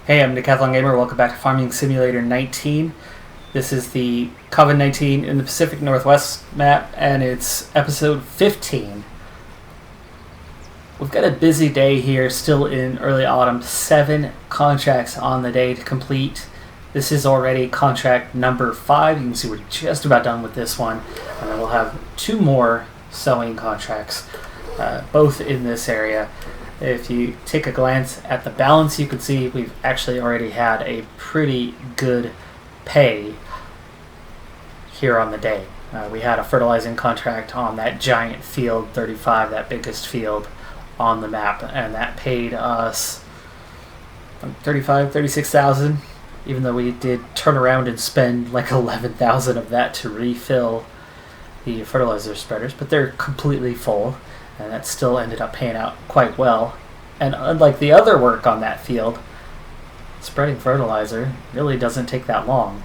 Hey, I'm Decathlon Gamer. Welcome back to Farming Simulator 19. This is the COVID-19 in the Pacific Northwest map, and it's episode 15. We've got a busy day here, still in early autumn. 7 contracts on the day to complete. This is already contract number 5. You can see we're just about done with this one, and then we'll have 2 more sowing contracts, both in this area. If you take a glance at the balance, you can see we've actually already had a pretty good pay here on the day. We had a fertilizing contract on that giant field 35, that biggest field on the map, and that paid us 36,000, even though we did turn around and spend like 11,000 of that to refill the fertilizer spreaders, but they're completely full. And that still ended up paying out quite well. And unlike the other work on that field, spreading fertilizer really doesn't take that long.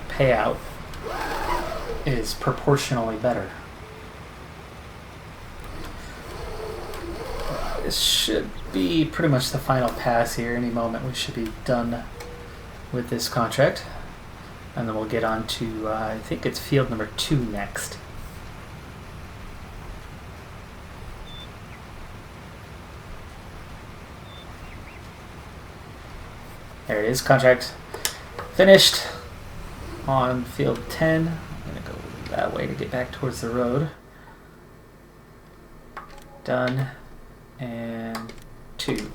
Payout is proportionally better. This should be pretty much the final pass here. Any moment we should be done with this contract. And then we'll get on to, I think it's field number 2 next. There it is, contract finished on field 10. I'm going to go that way to get back towards the road. Done. And 2.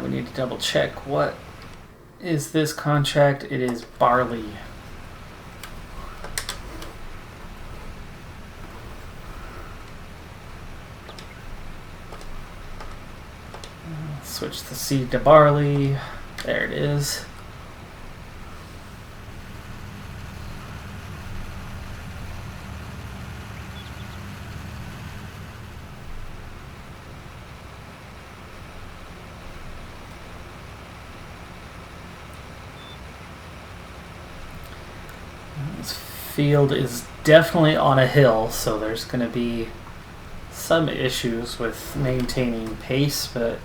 We need to double check what is this contract. It is barley. Switch the seed to barley. There it is. This field is definitely on a hill, so there's going to be some issues with maintaining pace, but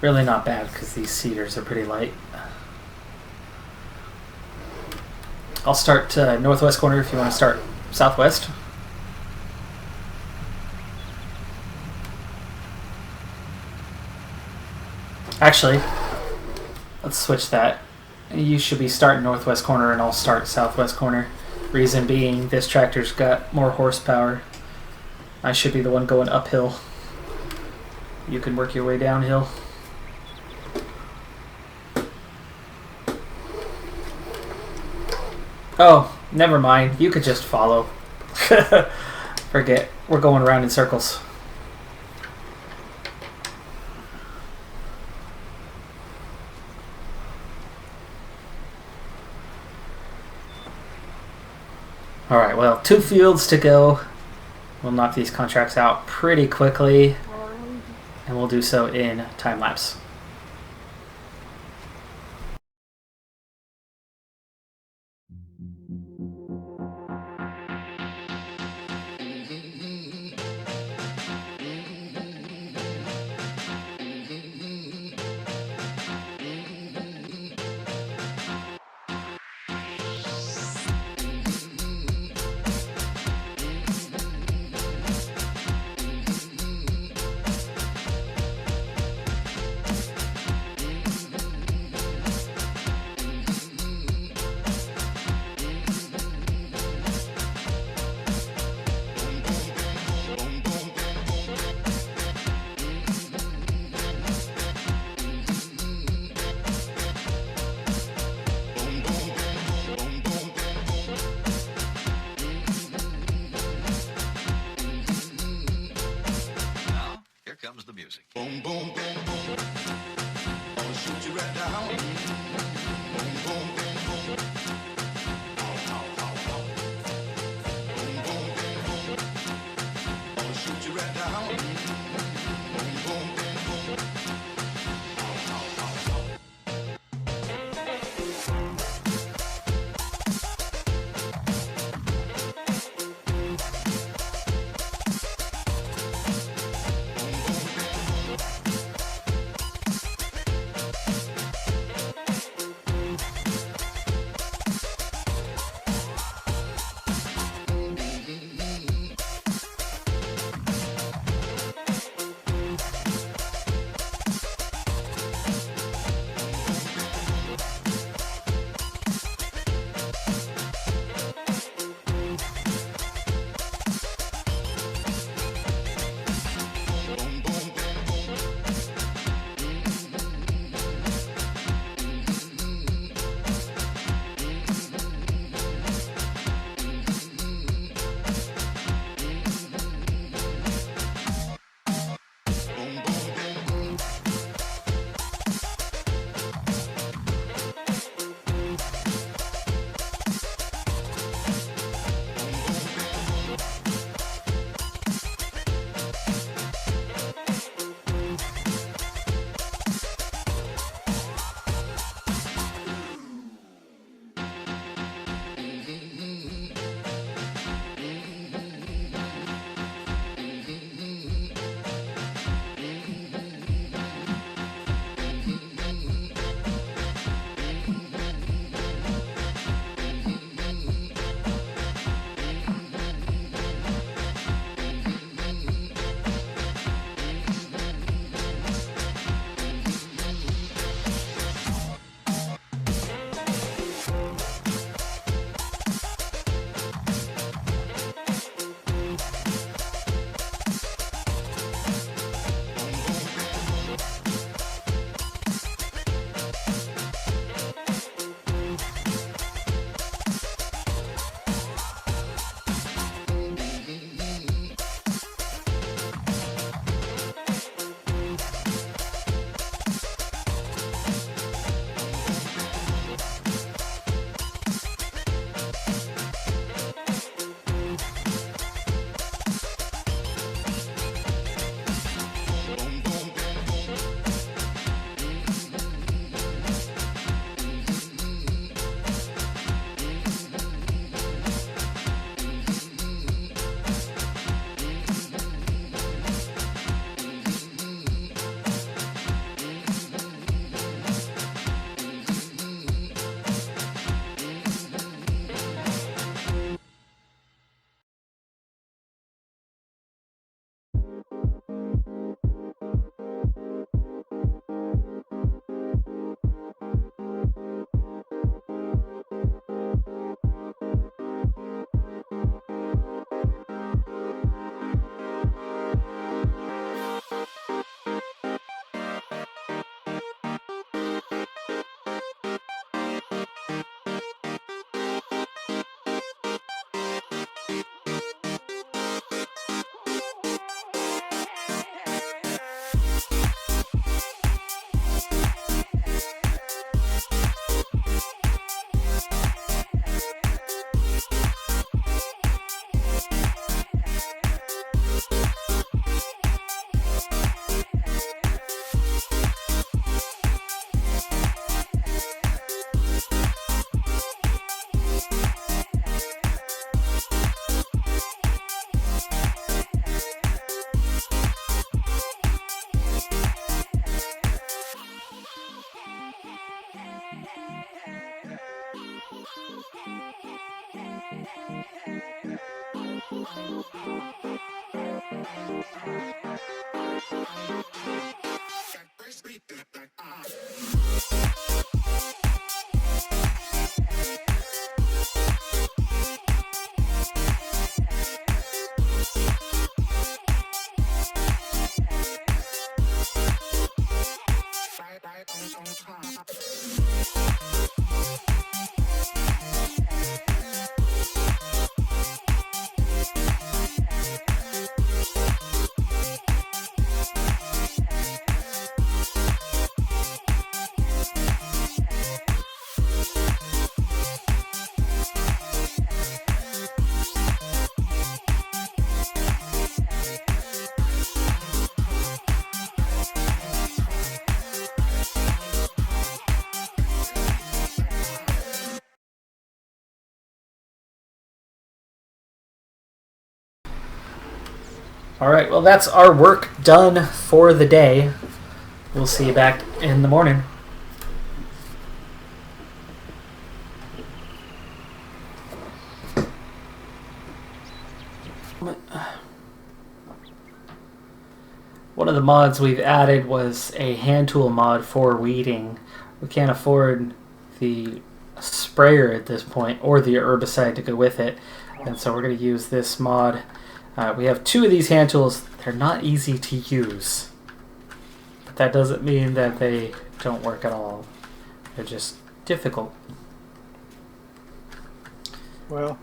really not bad because these seeders are pretty light. I'll start northwest corner if you want to start southwest. Actually, let's switch that. You should be starting northwest corner and I'll start southwest corner. Reason being, this tractor's got more horsepower. I should be the one going uphill. You can work your way downhill. Oh, never mind. You could just follow. Forget. We're going around in circles. Alright, well, 2 fields to go. We'll knock these contracts out pretty quickly, and we'll do so in time lapse. Comes the music. Boom, boom, boom, boom. I'll shoot you right down. Boom, boom, boom, boom. Ow, ow, ow, ow. Boom, boom, boom, boom. I'll shoot you right down. Boom, boom, boom, boom. Ow, ow, ow, ow. Alright, well that's our work done for the day. We'll see you back in the morning. One of the mods we've added was a hand tool mod for weeding. We can't afford the sprayer at this point or the herbicide to go with it, and so we're going to use this mod. We have 2 of these hand tools. They're not easy to use, but that doesn't mean that they don't work at all. They're just difficult. Well,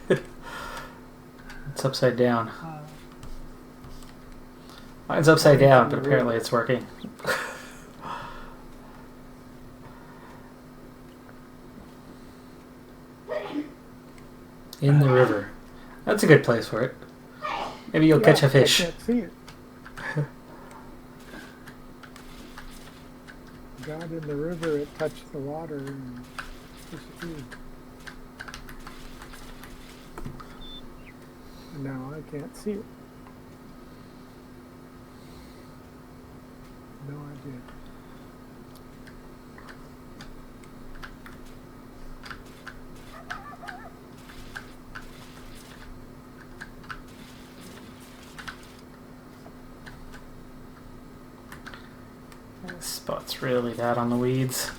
it's upside down. Mine's upside down, but apparently it's working. In the river. That's a good place for it. Maybe you'll catch a fish. I can't see it. Got in the river, it touched the water and disappeared. And now I can't see it. No idea. This spot's really bad on the weeds.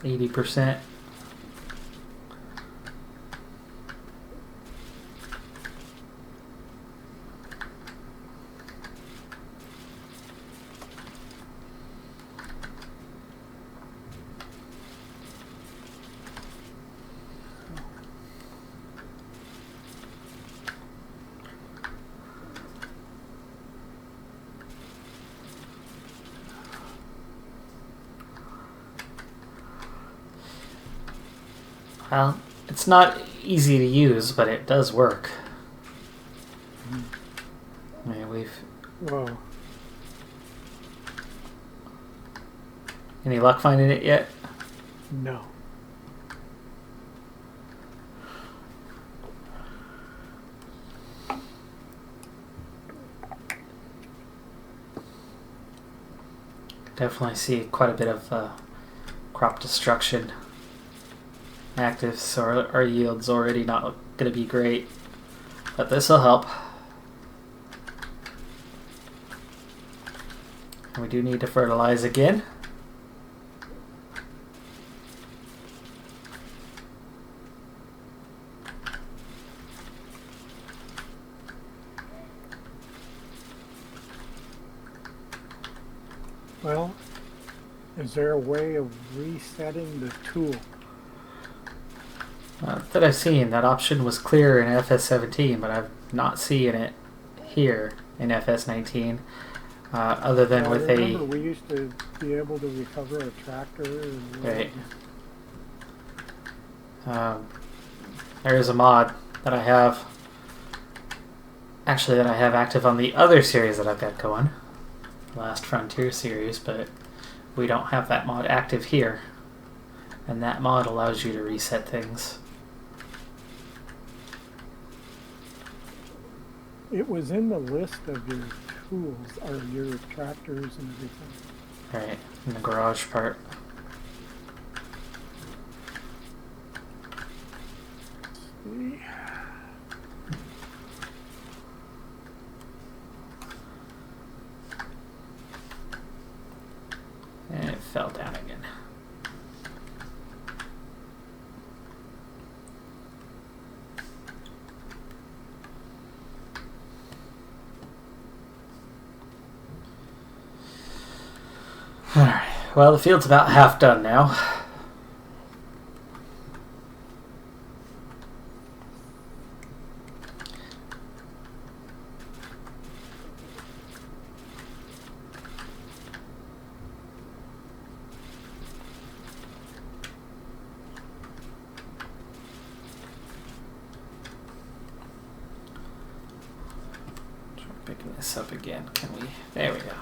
80%. Well, it's not easy to use, but it does work. I mean, we've... Whoa. Any luck finding it yet? No. Definitely see quite a bit of crop destruction active, so our yield's already not going to be great, but this will help. And we do need to fertilize again. Well, is there a way of resetting the tool? That I've seen. That option was clear in FS17, but I've not seen it here in FS19. Other than with remember we used to be able to recover a tractor. And right. There's a mod that I have. Actually, that I have active on the other series that I've got going, Last Frontier series, but we don't have that mod active here. And that mod allows you to reset things. It was in the list of your tools, or your tractors and everything. Right, in the garage part. See. And it fell down again. Alright, well the field's about half done now. Try picking this up again, can we? There we go.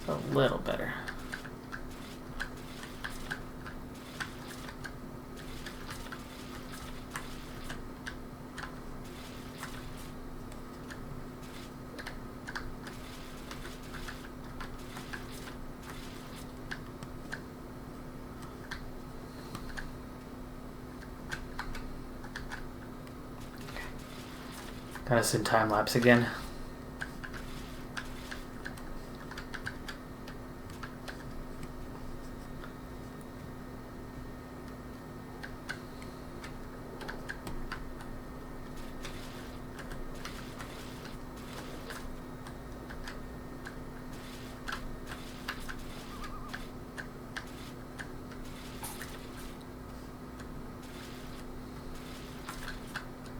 A little better. Kind of in time lapse again.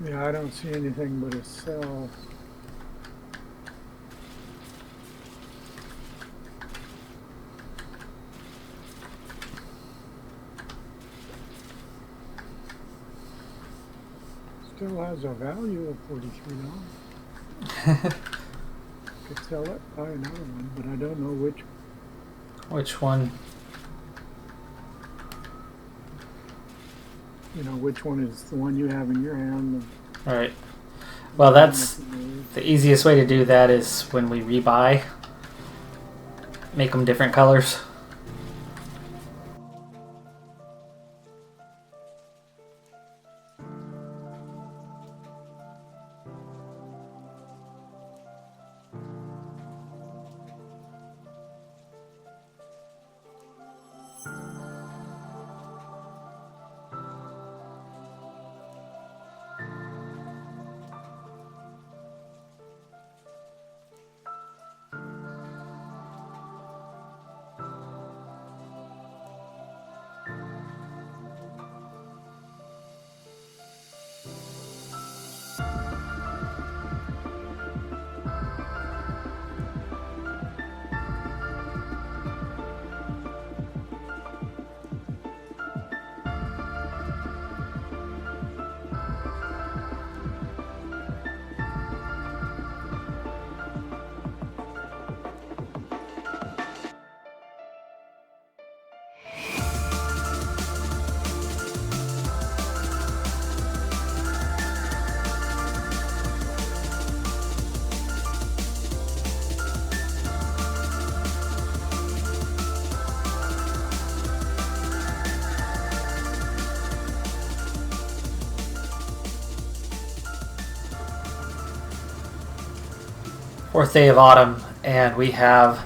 Yeah, I don't see anything but a cell. Still has a value of $43. Could sell it, buy another one, but I don't know which. Which one? You know, which one is the one you have in your hand? All right. Well, that's the easiest way to do that is when we rebuy. Make them different colors. Fourth day of autumn, and we have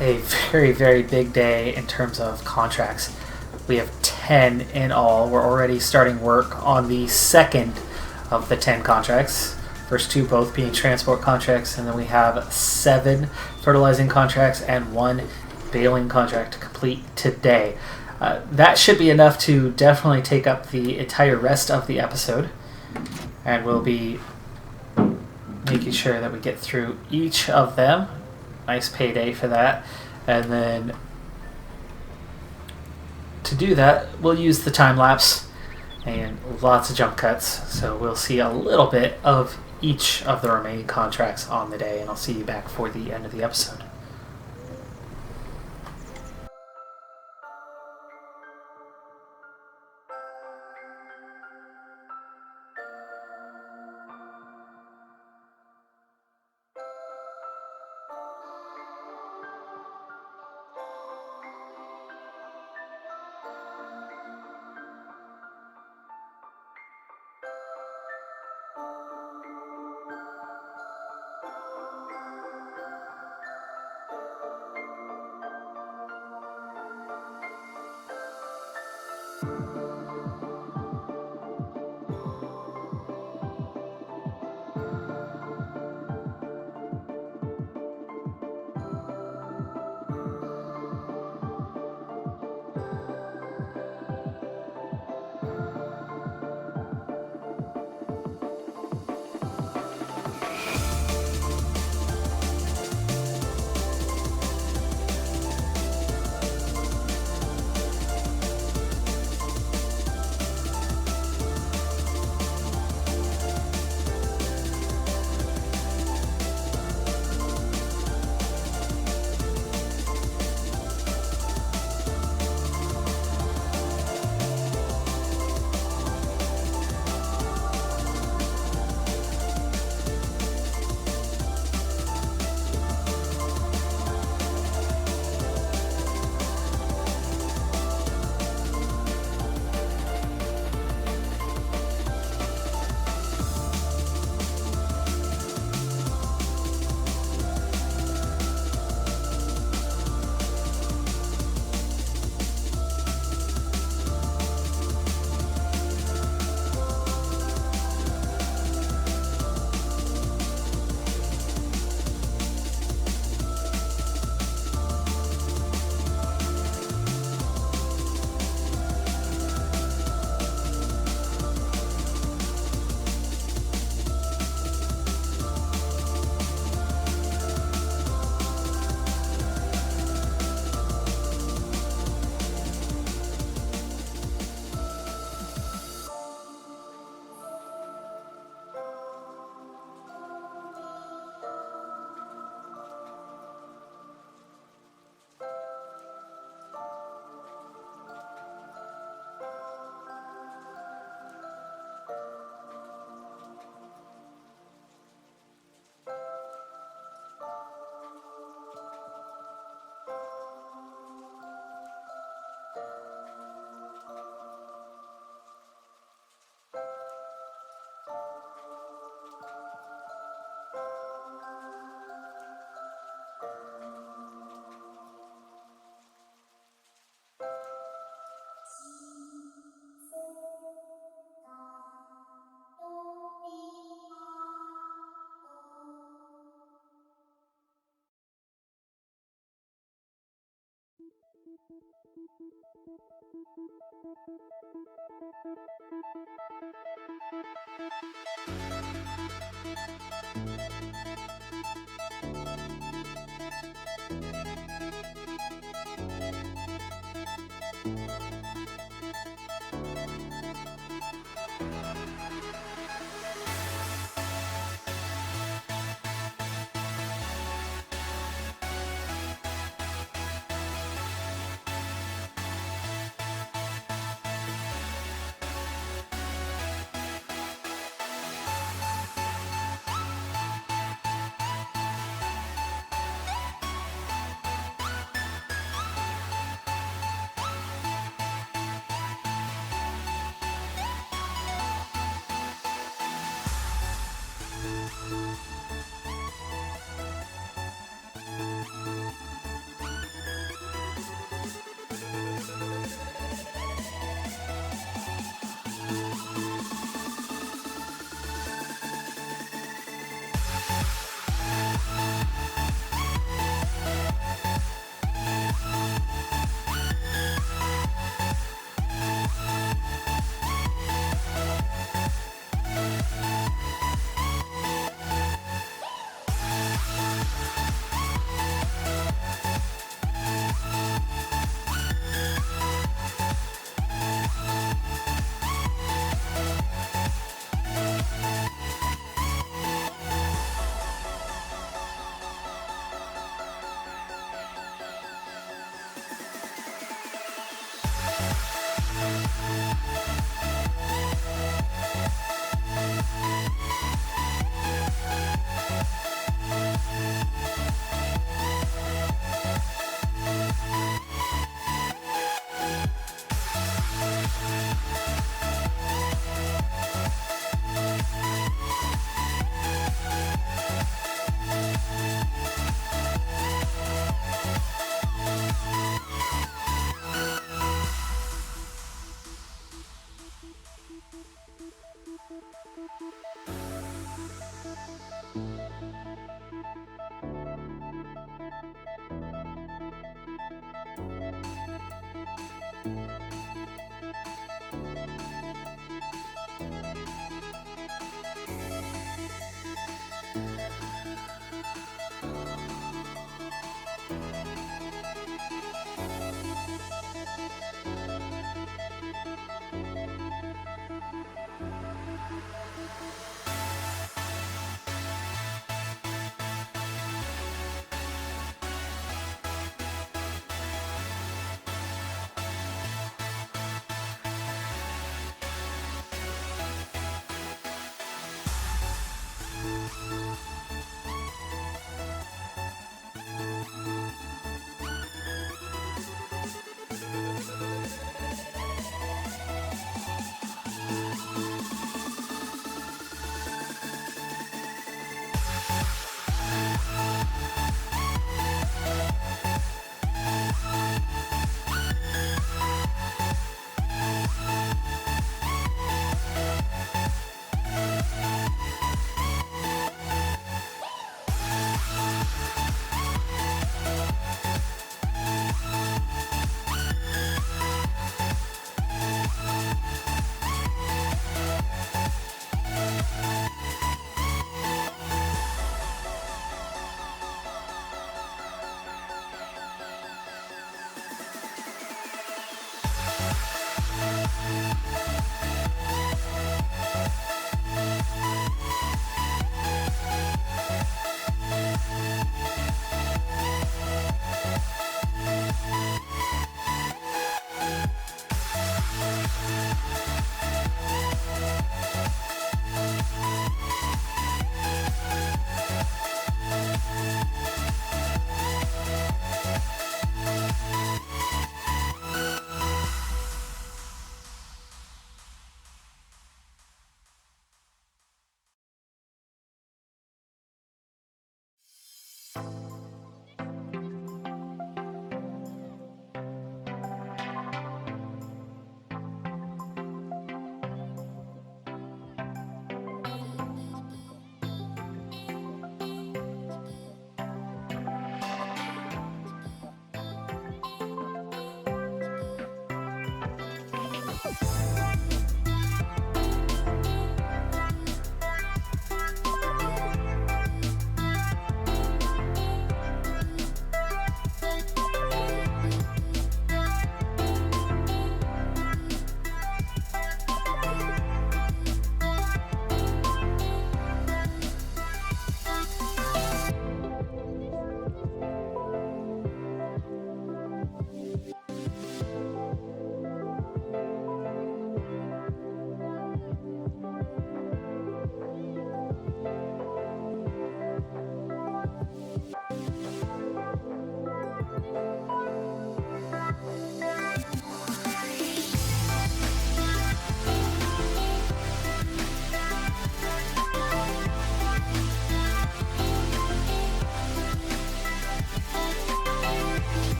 a very, very big day in terms of contracts. We have 10 in all. We're already starting work on the second of the 10 contracts. First two both being transport contracts, and then we have 7 fertilizing contracts and 1 baling contract to complete today. That should be enough to definitely take up the entire rest of the episode, and we'll be making sure that we get through each of them. Nice payday for that. And then to do that, we'll use the time lapse and lots of jump cuts. So we'll see a little bit of each of the remaining contracts on the day, and I'll see you back for the end of the episode.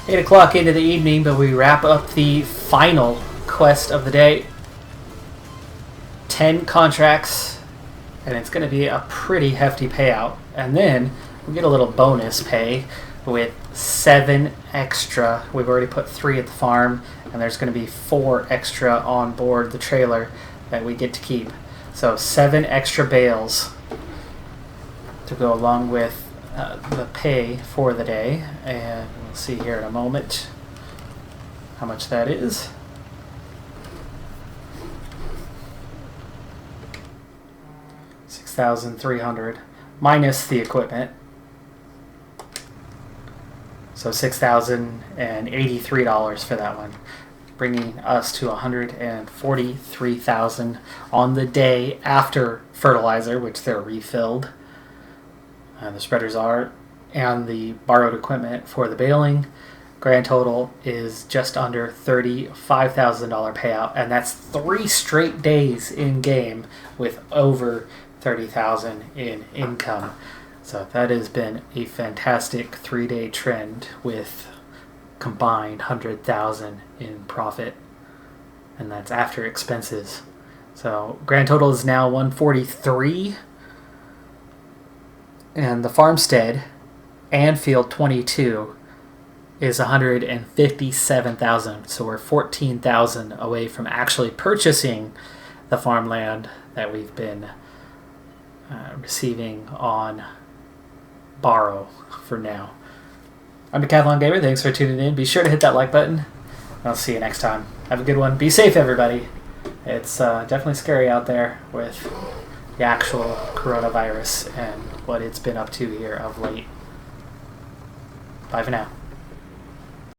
8 o'clock into the evening, but we wrap up the final quest of the day. 10 contracts, and it's going to be a pretty hefty payout. And then we get a little bonus pay with 7 extra. We've already put 3 at the farm, and there's going to be 4 extra on board the trailer that we get to keep. So 7 extra bales to go along with the pay for the day. And we'll see here in a moment how much that is. $6,300 minus the equipment. So $6,083 for that one, bringing us to $143,000 on the day after fertilizer, which they're refilled. The spreaders are, and the borrowed equipment for the baling. Grand total is just under $35,000 payout, and that's 3 straight days in game with over $30,000 in income. So that has been a fantastic 3-day trend with combined $100,000 in profit, and that's after expenses. So grand total is now $143,000, and the farmstead and field 22 is $157,000. So we're $14,000 away from actually purchasing the farmland that we've been receiving on borrow for now. I'm Decathlon Gamer. Thanks for tuning in. Be sure to hit that like button. I'll see you next time. Have a good one. Be safe, everybody. It's definitely scary out there with the actual coronavirus and what it's been up to here of late. Bye for now.